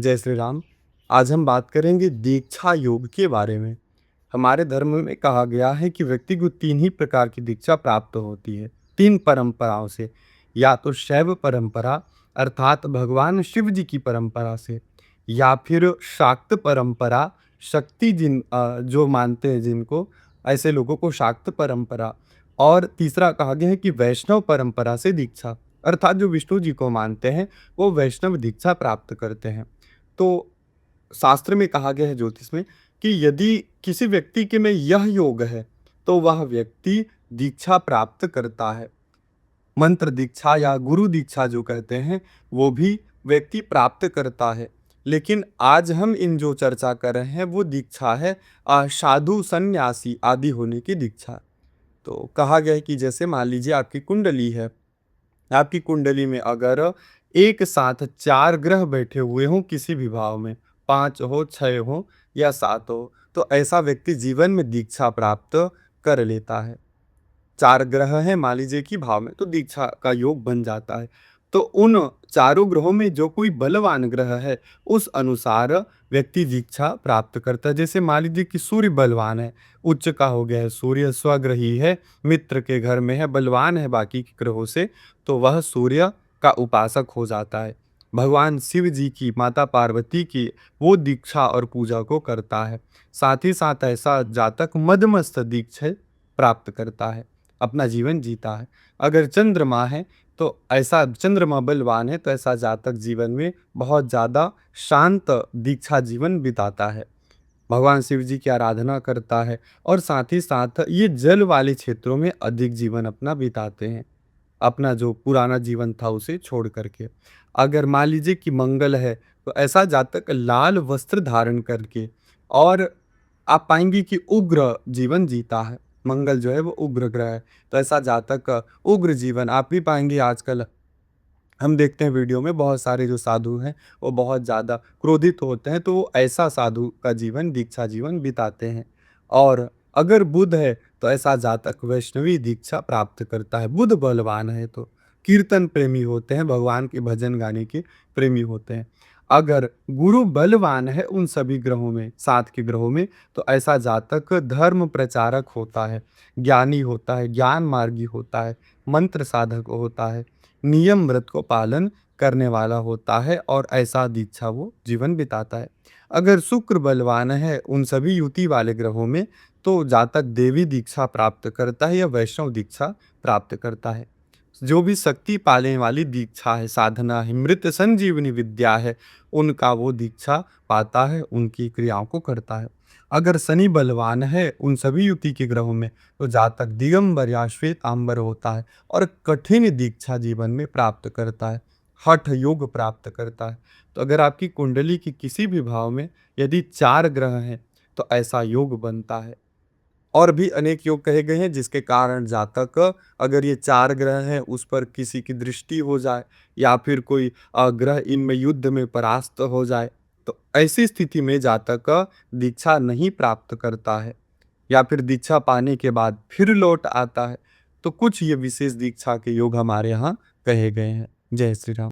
जय श्री राम। आज हम बात करेंगे दीक्षा योग के बारे में। हमारे धर्म में कहा गया है कि व्यक्ति को 3 ही प्रकार की दीक्षा प्राप्त होती है, 3 परंपराओं से। या तो शैव परंपरा अर्थात भगवान शिव जी की परंपरा से, या फिर शाक्त परंपरा, शक्ति जो मानते हैं जिनको, ऐसे लोगों को शाक्त परंपरा। और तीसरा कहा गया है कि वैष्णव परंपरा से दीक्षा, अर्थात जो विष्णु जी को मानते हैं वो वैष्णव दीक्षा प्राप्त करते हैं। तो शास्त्र में कहा गया है, ज्योतिष में, कि यदि किसी व्यक्ति के में यह योग है तो वह व्यक्ति दीक्षा प्राप्त करता है। मंत्र दीक्षा या गुरु दीक्षा जो कहते हैं वो भी व्यक्ति प्राप्त करता है। लेकिन आज हम इन जो चर्चा कर रहे हैं वो दीक्षा है साधु सन्यासी आदि होने की दीक्षा। तो कहा गया है कि जैसे मान लीजिए आपकी कुंडली है, आपकी कुंडली में अगर एक साथ 4 ग्रह बैठे हुए हों किसी भी भाव में, 5 हो, 6 हो या 7 हो, तो ऐसा व्यक्ति जीवन में दीक्षा प्राप्त कर लेता है। 4 ग्रह हैं मान लीजिए कि भाव में, तो दीक्षा का योग बन जाता है। तो उन चारों ग्रहों में जो कोई बलवान ग्रह है उस अनुसार व्यक्ति दीक्षा प्राप्त करता है। जैसे मान लीजिए कि सूर्य बलवान है, उच्च का हो गया है, सूर्य स्वग्रही है, मित्र के घर में है, बलवान है बाकी के ग्रहों से, तो वह सूर्य का उपासक हो जाता है। भगवान शिव जी की, माता पार्वती की वो दीक्षा और पूजा को करता है। साथ ही साथ ऐसा जातक मदमस्त दीक्षा प्राप्त करता है, अपना जीवन जीता है। अगर चंद्रमा है तो ऐसा, चंद्रमा बलवान है तो ऐसा जातक जीवन में बहुत ज़्यादा शांत दीक्षा जीवन बिताता है, भगवान शिव जी की आराधना करता है और साथ ही साथ ये जल वाले क्षेत्रों में अधिक जीवन अपना बिताते हैं, अपना जो पुराना जीवन था उसे छोड़ करके। अगर मान लीजिए कि मंगल है तो ऐसा जातक लाल वस्त्र धारण करके, और आप पाएंगे कि उग्र जीवन जीता है। मंगल जो है वो उग्र ग्रह है, तो ऐसा जातक उग्र जीवन आप भी पाएंगे। आजकल हम देखते हैं वीडियो में बहुत सारे जो साधु हैं वो बहुत ज़्यादा क्रोधित होते हैं, तो वो ऐसा साधु का जीवन, दीक्षा जीवन बिताते हैं। और अगर बुध है तो ऐसा जातक वैष्णवी दीक्षा प्राप्त करता है। बुध बलवान है तो कीर्तन प्रेमी होते हैं, भगवान के भजन गाने के प्रेमी होते हैं। अगर गुरु बलवान है उन सभी ग्रहों में, 7 के ग्रहों में, तो ऐसा जातक धर्म प्रचारक होता है, ज्ञानी होता है, ज्ञान मार्गी होता है, मंत्र साधक होता है, नियम व्रत को पालन करने वाला होता है, और ऐसा दीक्षा वो जीवन बिताता है। अगर शुक्र बलवान है उन सभी युति वाले ग्रहों में, तो जातक देवी दीक्षा प्राप्त करता है या वैष्णव दीक्षा प्राप्त करता है। जो भी शक्ति पाने वाली दीक्षा है, साधना है, मृत संजीवनी विद्या है, उनका वो दीक्षा पाता है, उनकी क्रियाओं को करता है। अगर शनि बलवान है उन सभी युति के ग्रहों में, तो जातक दिगंबर या श्वेतांबर होता है और कठिन दीक्षा जीवन में प्राप्त करता है, हठ योग प्राप्त करता है। तो अगर आपकी कुंडली की किसी भी भाव में यदि 4 ग्रह हैं तो ऐसा योग बनता है। और भी अनेक योग कहे गए हैं जिसके कारण जातक, अगर ये 4 ग्रह हैं उस पर किसी की दृष्टि हो जाए, या फिर कोई ग्रह इनमें युद्ध में परास्त हो जाए, तो ऐसी स्थिति में जातक दीक्षा नहीं प्राप्त करता है, या फिर दीक्षा पाने के बाद फिर लौट आता है। तो कुछ ये विशेष दीक्षा के योग हमारे यहाँ कहे गए हैं। जय श्री राम।